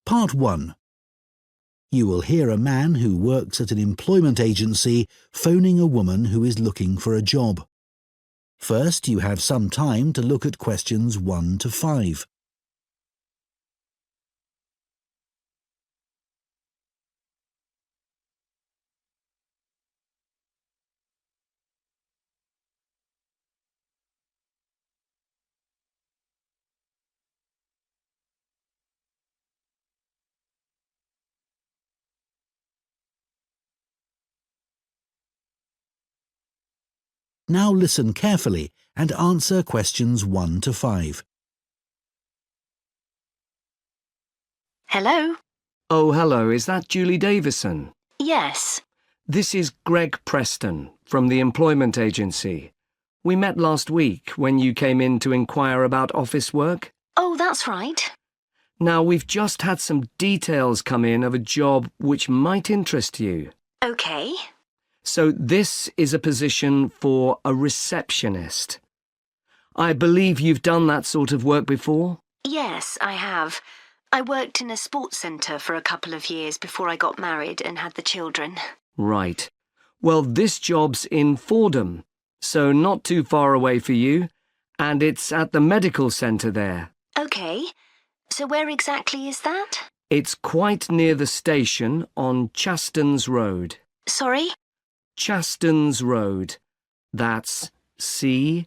Part 1. You will hear a man who works at an employment agency phoning a woman who is looking for a job. First, you have some time to look at questions 1 to 5. Now listen carefully and answer questions 1 to 5. Hello? Oh, hello. Is that Julie Davison? Yes. This is Greg Preston from the employment agency. We met last week when you came in to inquire about office work. Oh, that's right. Now, we've just had some details come in of a job which might interest you. OK. So this is a position for a receptionist. I believe you've done that sort of work before? Yes, I have. I worked in a sports centre for a couple of years before I got married and had the children. Right. Well, this job's in Fordham, so not too far away for you, and it's at the medical centre there. OK. So where exactly is that? It's quite near the station on Chastens Road. Sorry? Chastens Road. That's Chastons.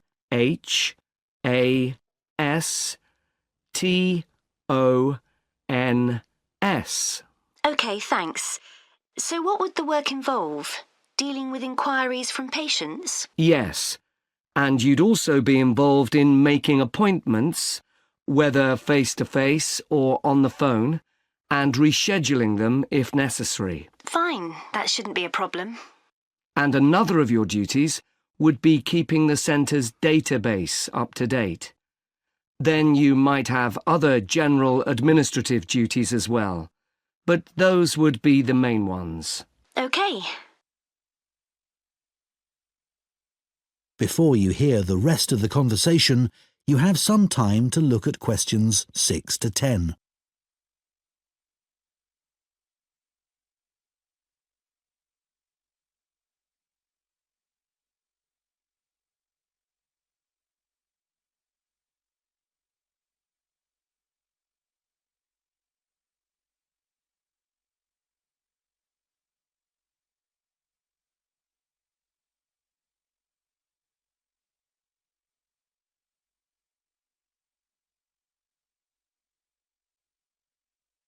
OK, thanks. So what would the work involve? Dealing with inquiries from patients? Yes, and you'd also be involved in making appointments, whether face-to-face or on the phone, and rescheduling them if necessary. Fine, that shouldn't be a problem. And another of your duties would be keeping the centre's database up to date. Then you might have other general administrative duties as well, but those would be the main ones. OK. Before you hear the rest of the conversation, you have some time to look at questions 6 to 10.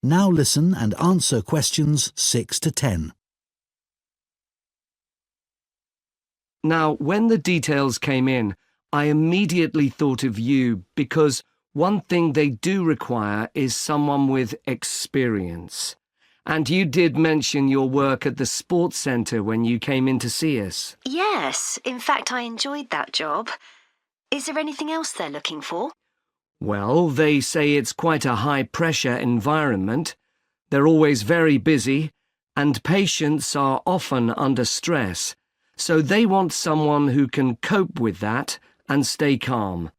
Now listen and answer questions 6 to 10. Now, when the details came in, I immediately thought of you because one thing they do require is someone with experience. And you did mention your work at the sports centre when you came in to see us. Yes, in fact, I enjoyed that job. Is there anything else they're looking for? Well, they say it's quite a high-pressure environment. They're always very busy, and patients are often under stress. So they want someone who can cope with that and stay calm,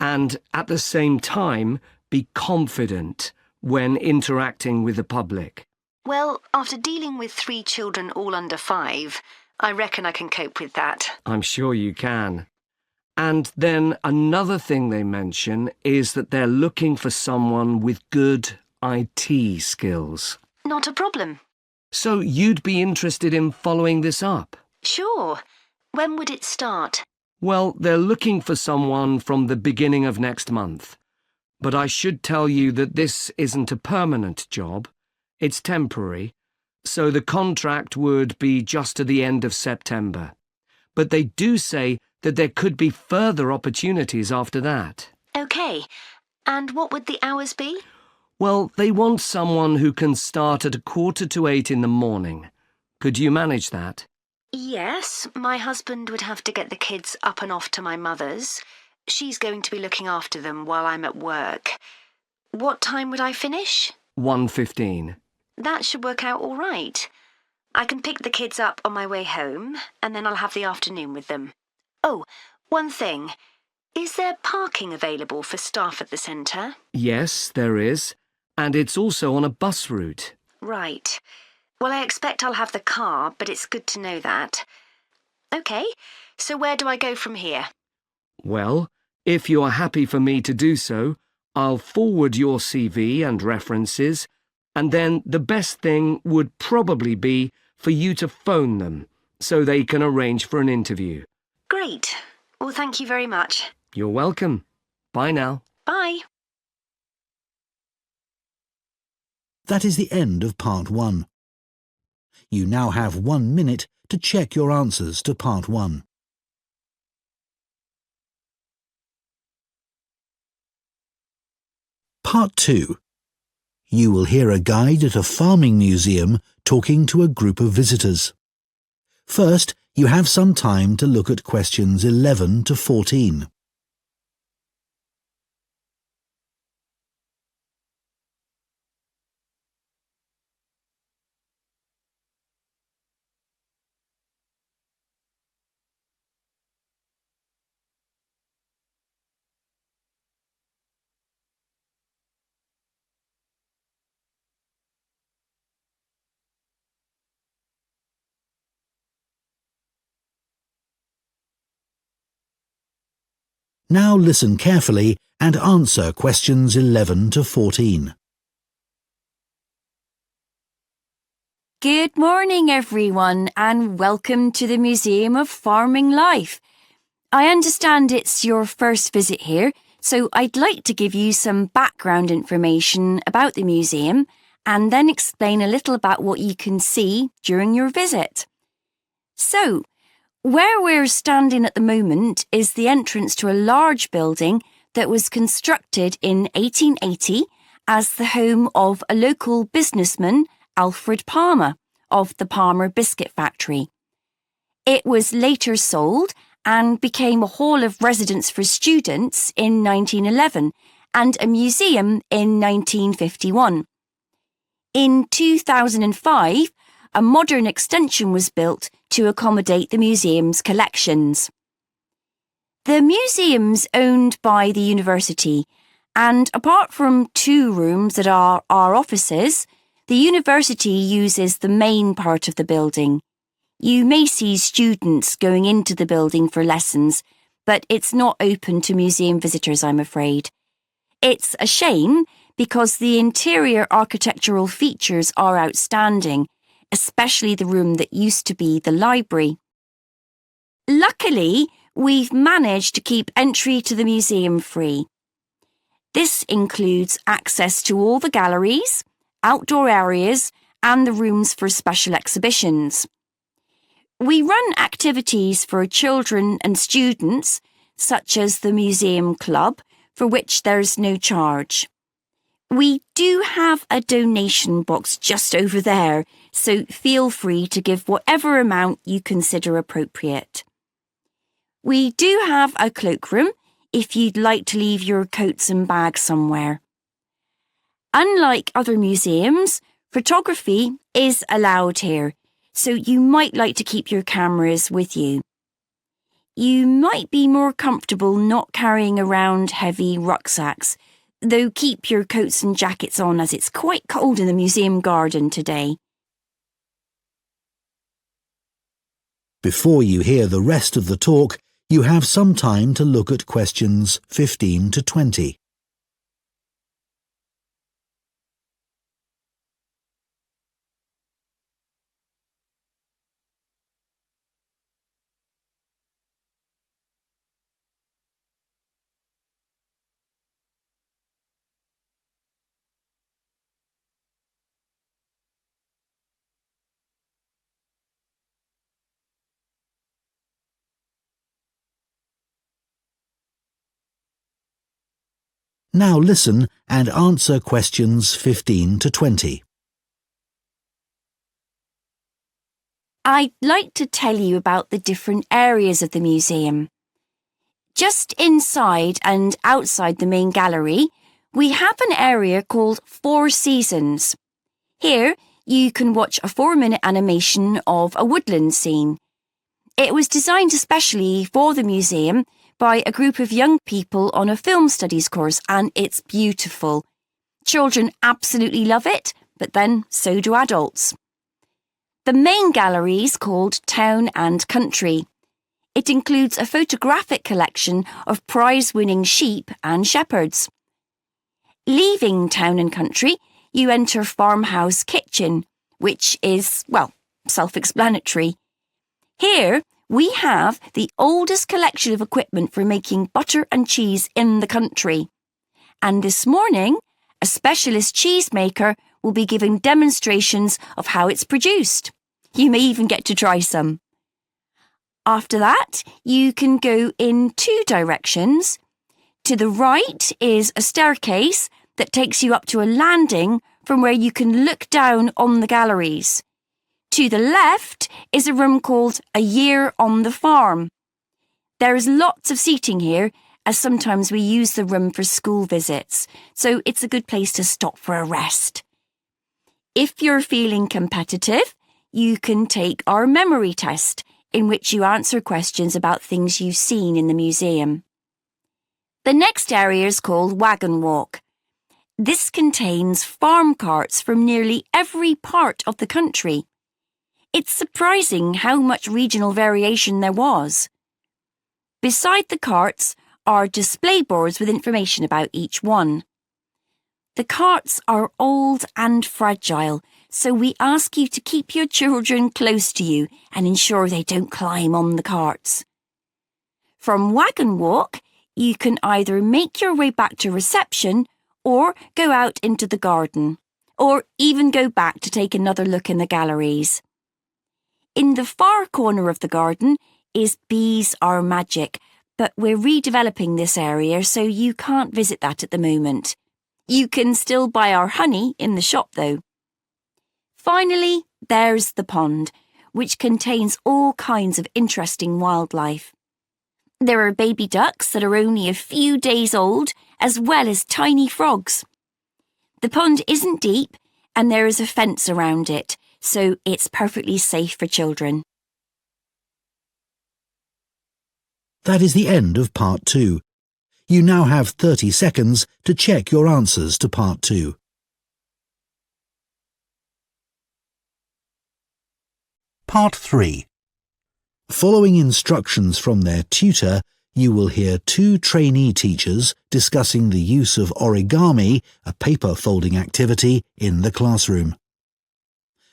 and at the same time be confident when interacting with the public. Well, after dealing with 3 children all under 5, I reckon I can cope with that. I'm sure you can. And then another thing they mention is that they're looking for someone with good IT skills. Not a problem. So you'd be interested in following this up? Sure. When would it start? Well, they're looking for someone from the beginning of next month. But I should tell you that this isn't a permanent job. It's temporary, so the contract would be just to the end of September. But they do say that there could be further opportunities after that. OK. And what would the hours be? Well, they want someone who can start at 7:45 in the morning. Could you manage that? Yes, my husband would have to get the kids up and off to my mother's. She's going to be looking after them while I'm at work. What time would I finish? 1:15. That should work out all right. I can pick the kids up on my way home, and then I'll have the afternoon with them. Oh, one thing. Is there parking available for staff at the centre? Yes, there is. and it's also on a bus route. Right. Well, I expect I'll have the car, but it's good to know that. OK, so where do I go from here? Well, if you are happy for me to do so, I'll forward your CV and references, and then the best thing would probably be for you to phone them so they can arrange for an interview. Great. Well, thank you very much. You're welcome. Bye now. Bye. That is the end of part 1. You now have 1 minute to check your answers to part 1. Part 2. You will hear a guide at a farming museum talking to a group of visitors. First, you have some time to look at questions 11 to 14. Now listen carefully and answer questions 11 to 14. Good morning, everyone, and welcome to the Museum of Farming Life. I understand it's your first visit here, so I'd like to give you some background information about the museum and then explain a little about what you can see during your visit. So, where we're standing at the moment is the entrance to a large building that was constructed in 1880 as the home of a local businessman, Alfred Palmer, of the Palmer Biscuit Factory. It was later sold and became a hall of residence for students in 1911 and a museum in 1951. In 2005, a modern extension was built to accommodate the museum's collections. The museum's owned by the university, and apart from 2 rooms that are our offices, the university uses the main part of the building. You may see students going into the building for lessons, but it's not open to museum visitors, I'm afraid. It's a shame because the interior architectural features are outstanding, especially the room that used to be the library. Luckily, we've managed to keep entry to the museum free. This includes access to all the galleries, outdoor areas, and the rooms for special exhibitions. We run activities for children and students, such as the Museum Club, for which there's no charge. We do have a donation box just over there, so feel free to give whatever amount you consider appropriate. We do have a cloakroom if you'd like to leave your coats and bags somewhere. Unlike other museums, photography is allowed here, so you might like to keep your cameras with you. You might be more comfortable not carrying around heavy rucksacks, though keep your coats and jackets on as it's quite cold in the museum garden today. Before you hear the rest of the talk, you have some time to look at questions 15 to 20. Now listen and answer questions 15 to 20. I'd like to tell you about the different areas of the museum. Just inside and outside the main gallery, we have an area called 4 Seasons. Here, you can watch a 4-minute animation of a woodland scene. It was designed especially for the museum by a group of young people on a film studies course, and it's beautiful. Children absolutely love it, but then so do adults. The main gallery is called Town and Country. It includes a photographic collection of prize-winning sheep and shepherds. Leaving Town and Country, you enter Farmhouse Kitchen, which is, well, self-explanatory. Here, we have the oldest collection of equipment for making butter and cheese in the country. And this morning, a specialist cheesemaker will be giving demonstrations of how it's produced. You may even get to try some. After that, you can go in two directions. To the right is a staircase that takes you up to a landing from where you can look down on the galleries. To the left is a room called A Year on the Farm. There is lots of seating here, as sometimes we use the room for school visits, so it's a good place to stop for a rest. If you're feeling competitive, you can take our memory test, in which you answer questions about things you've seen in the museum. The next area is called Wagon Walk. This contains farm carts from nearly every part of the country. It's surprising how much regional variation there was. Beside the carts are display boards with information about each one. The carts are old and fragile, so we ask you to keep your children close to you and ensure they don't climb on the carts. From Wagon Walk, you can either make your way back to reception or go out into the garden, or even go back to take another look in the galleries. In the far corner of the garden is Bees Are Magic, but we're redeveloping this area so you can't visit that at the moment. You can still buy our honey in the shop though. Finally, there's the pond, which contains all kinds of interesting wildlife. There are baby ducks that are only a few days old, as well as tiny frogs. The pond isn't deep, and there is a fence around it, so it's perfectly safe for children. That is the end of Part 2. You now have 30 seconds to check your answers to Part 2. Part 3. Following instructions from their tutor, you will hear two trainee teachers discussing the use of origami, a paper folding activity, in the classroom.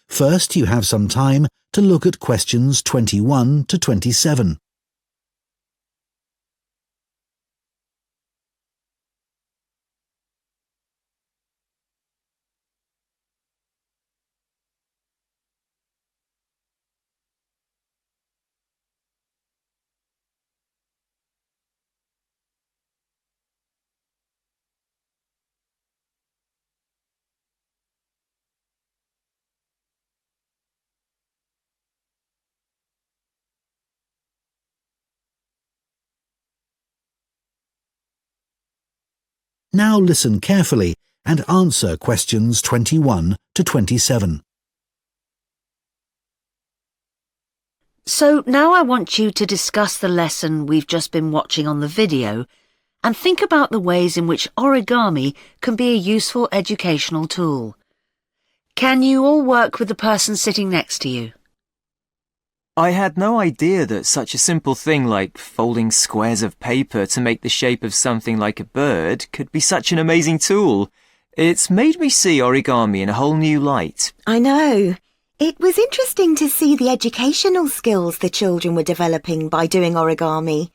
First, you have some time to look at questions 21 to 27. Now listen carefully and answer questions 21 to 27. So now I want you to discuss the lesson we've just been watching on the video and think about the ways in which origami can be a useful educational tool. Can you all work with the person sitting next to you? I had no idea that such a simple thing like folding squares of paper to make the shape of something like a bird could be such an amazing tool. It's made me see origami in a whole new light. I know. It was interesting to see the educational skills the children were developing by doing origami.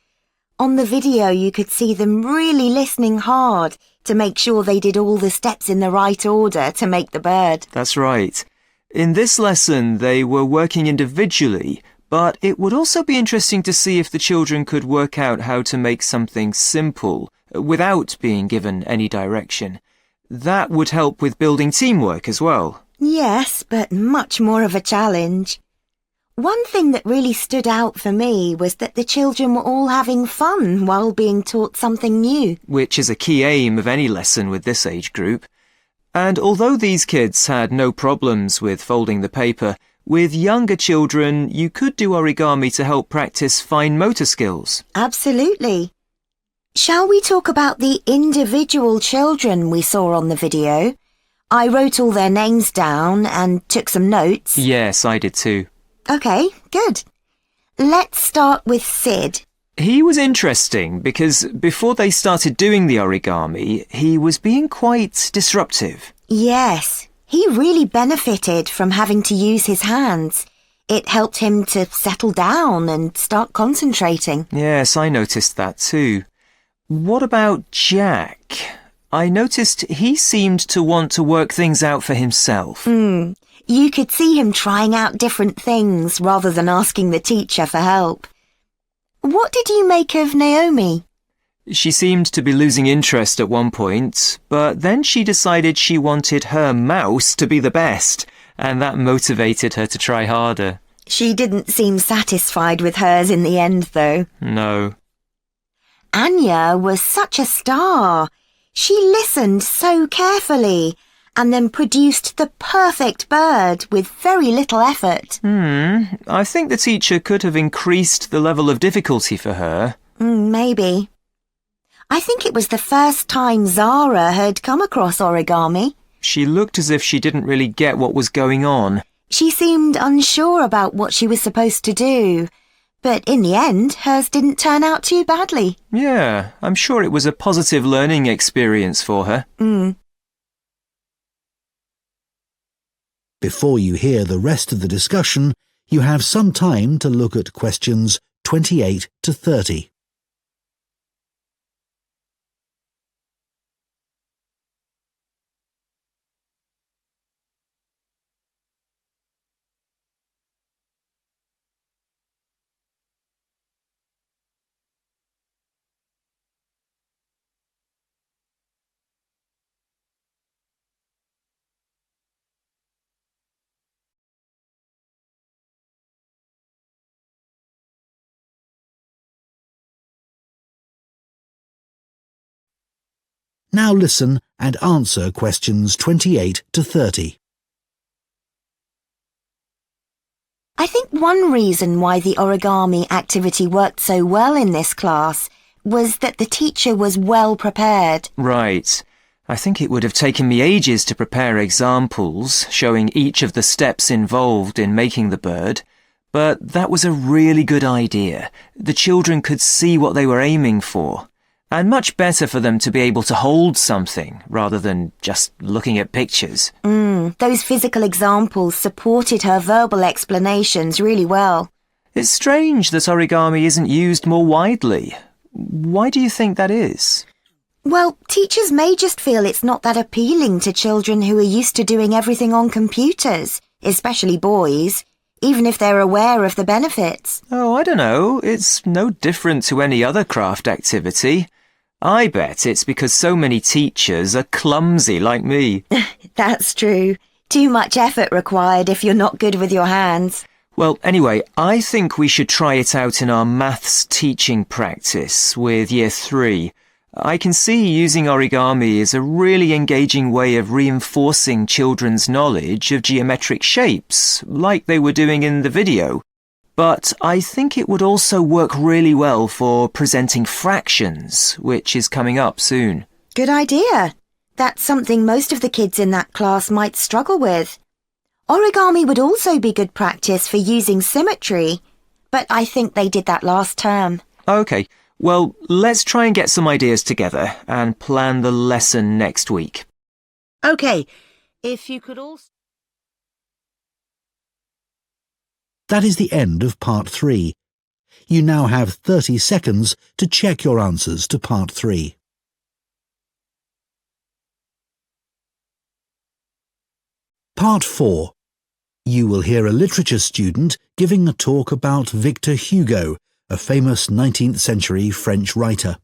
On the video, you could see them really listening hard to make sure they did all the steps in the right order to make the bird. That's right. In this lesson, they were working individually, but it would also be interesting to see if the children could work out how to make something simple without being given any direction. That would help with building teamwork as well. Yes, but much more of a challenge. One thing that really stood out for me was that the children were all having fun while being taught something new. Which is a key aim of any lesson with this age group. And although these kids had no problems with folding the paper, with younger children you could do origami to help practice fine motor skills. Absolutely. Shall we talk about the individual children we saw on the video? I wrote all their names down and took some notes. Yes, I did too. OK, good. Let's start with Sid. He was interesting because before they started doing the origami, he was being quite disruptive. Yes, he really benefited from having to use his hands. It helped him to settle down and start concentrating. Yes, I noticed that too. What about Jack? I noticed he seemed to want to work things out for himself. You could see him trying out different things rather than asking the teacher for help. What did you make of Naomi? She seemed to be losing interest at one point, but then she decided she wanted her mouse to be the best, and that motivated her to try harder. She didn't seem satisfied with hers in the end, though. No. Anya was such a star. She listened so carefully and then produced the perfect bird with very little effort. I think the teacher could have increased the level of difficulty for her. Maybe. I think it was the first time Zara had come across origami. She looked as if she didn't really get what was going on. She seemed unsure about what she was supposed to do, but in the end, hers didn't turn out too badly. Yeah, I'm sure it was a positive learning experience for her. Before you hear the rest of the discussion, you have some time to look at questions 28 to 30. Now listen and answer questions 28 to 30. I think one reason why the origami activity worked so well in this class was that the teacher was well prepared. Right. I think it would have taken me ages to prepare examples showing each of the steps involved in making the bird, but that was a really good idea. The children could see what they were aiming for. And much better for them to be able to hold something rather than just looking at pictures. Those physical examples supported her verbal explanations really well. It's strange that origami isn't used more widely. Why do you think that is? Well, teachers may just feel it's not that appealing to children who are used to doing everything on computers, especially boys, even if they're aware of the benefits. Oh, I don't know. It's no different to any other craft activity. I bet it's because so many teachers are clumsy like me. That's true. Too much effort required if you're not good with your hands. Well, anyway, I think we should try it out in our maths teaching practice with Year 3. I can see using origami is a really engaging way of reinforcing children's knowledge of geometric shapes, like they were doing in the video. But I think it would also work really well for presenting fractions, which is coming up soon. Good idea. That's something most of the kids in that class might struggle with. Origami would also be good practice for using symmetry, but I think they did that last term. OK, well, let's try and get some ideas together and plan the lesson next week. OK, if you could also... That is the end of part 3. You now have 30 seconds to check your answers to part 3. Part 4. You will hear a literature student giving a talk about Victor Hugo, a famous 19th century French writer.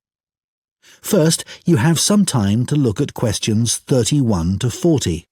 First, you have some time to look at questions 31 to 40.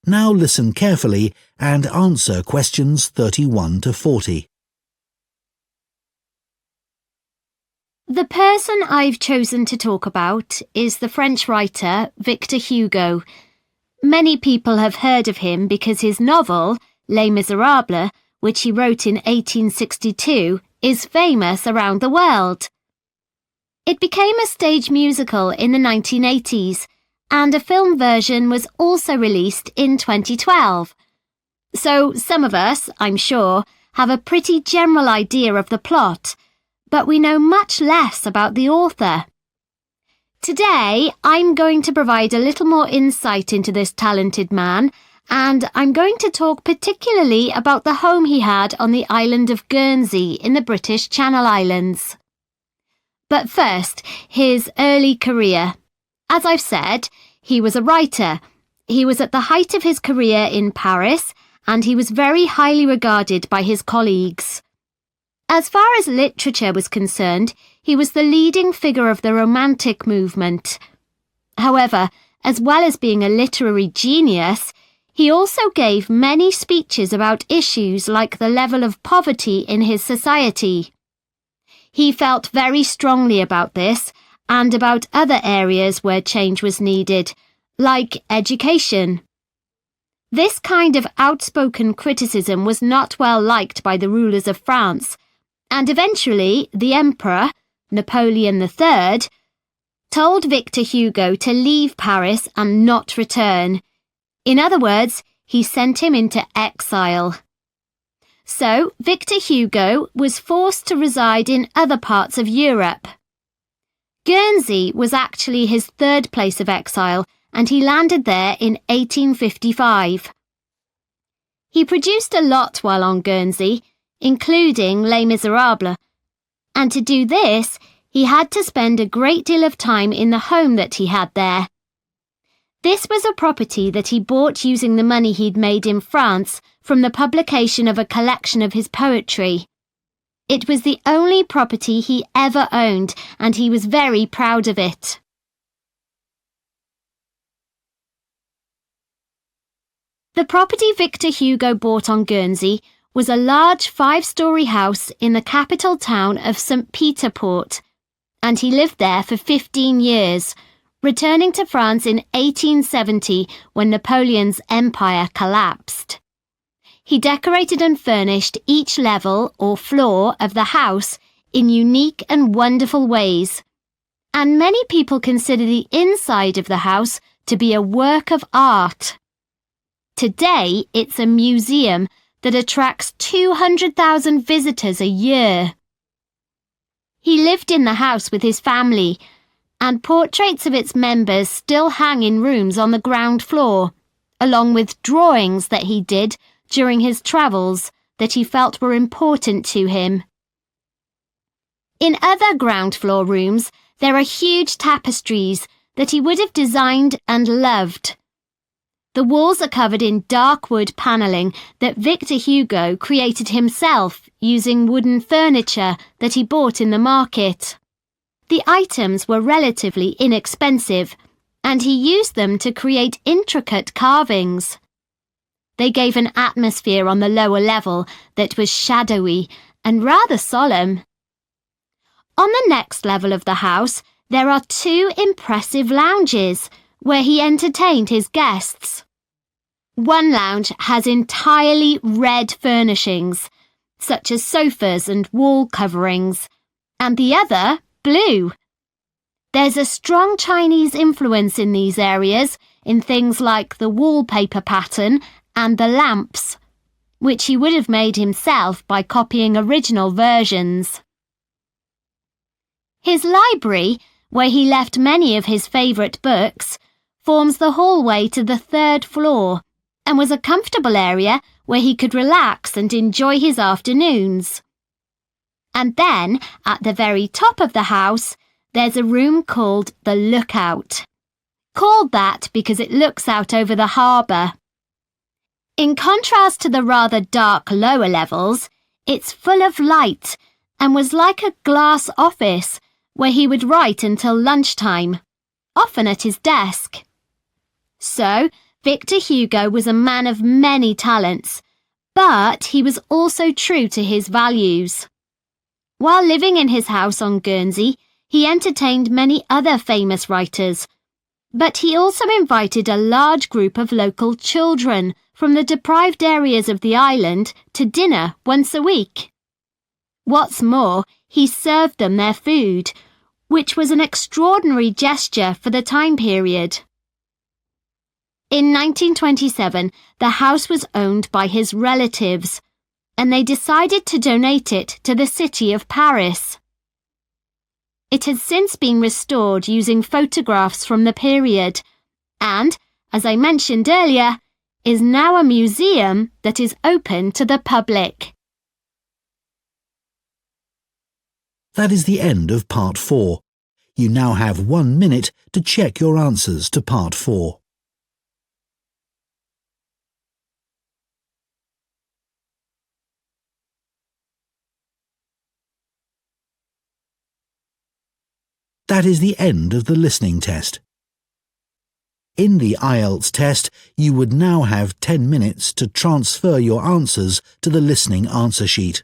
Now listen carefully and answer questions 31 to 40. The person I've chosen to talk about is the French writer Victor Hugo. Many people have heard of him because his novel, Les Miserables, which he wrote in 1862, is famous around the world. It became a stage musical in the 1980s, and a film version was also released in 2012. So some of us, I'm sure, have a pretty general idea of the plot, but we know much less about the author. Today, I'm going to provide a little more insight into this talented man, and I'm going to talk particularly about the home he had on the island of Guernsey in the British Channel Islands. But first, his early career. As I've said, he was a writer. He was at the height of his career in Paris, and he was very highly regarded by his colleagues. As far as literature was concerned, he was the leading figure of the Romantic movement. However, as well as being a literary genius, he also gave many speeches about issues like the level of poverty in his society. He felt very strongly about this and about other areas where change was needed, like education. This kind of outspoken criticism was not well liked by the rulers of France, and eventually the Emperor, Napoleon III, told Victor Hugo to leave Paris and not return. In other words, he sent him into exile. So, Victor Hugo was forced to reside in other parts of Europe. Guernsey was actually his third place of exile, and he landed there in 1855. He produced a lot while on Guernsey, including Les Miserables, and to do this, he had to spend a great deal of time in the home that he had there. This was a property that he bought using the money he'd made in France from the publication of a collection of his poetry. It was the only property he ever owned, and he was very proud of it. The property Victor Hugo bought on Guernsey was a large 5-storey house in the capital town of St. Peter Port, and he lived there for 15 years, returning to France in 1870 when Napoleon's empire collapsed. He decorated and furnished each level or floor of the house in unique and wonderful ways, and many people consider the inside of the house to be a work of art. Today, it's a museum that attracts 200,000 visitors a year. He lived in the house with his family, and portraits of its members still hang in rooms on the ground floor, along with drawings that he did during his travels that he felt were important to him. In other ground floor rooms, there are huge tapestries that he would have designed and loved. The walls are covered in dark wood panelling that Victor Hugo created himself using wooden furniture that he bought in the market. The items were relatively inexpensive, and he used them to create intricate carvings. They gave an atmosphere on the lower level that was shadowy and rather solemn. On the next level of the house, there are 2 impressive lounges where he entertained his guests. One lounge has entirely red furnishings, such as sofas and wall coverings, and the other blue. There's a strong Chinese influence in these areas in things like the wallpaper pattern and the lamps, which he would have made himself by copying original versions. His library, where he left many of his favourite books, forms the hallway to the 3rd floor and was a comfortable area where he could relax and enjoy his afternoons. And then, at the very top of the house, there's a room called the Lookout. Called that because it looks out over the harbour. In contrast to the rather dark lower levels, it's full of light and was like a glass office where he would write until lunchtime, often at his desk. So, Victor Hugo was a man of many talents, but he was also true to his values. While living in his house on Guernsey, he entertained many other famous writers, but he also invited a large group of local children from the deprived areas of the island to dinner once a week. What's more, he served them their food, which was an extraordinary gesture for the time period. In 1927, the house was owned by his relatives, and they decided to donate it to the city of Paris. It has since been restored using photographs from the period, and, as I mentioned earlier, is now a museum that is open to the public. That is the end of Part 4. You now have 1 minute to check your answers to Part 4. That is the end of the listening test. In the Ielts test, you would now have 10 minutes to transfer your answers to the listening answer sheet.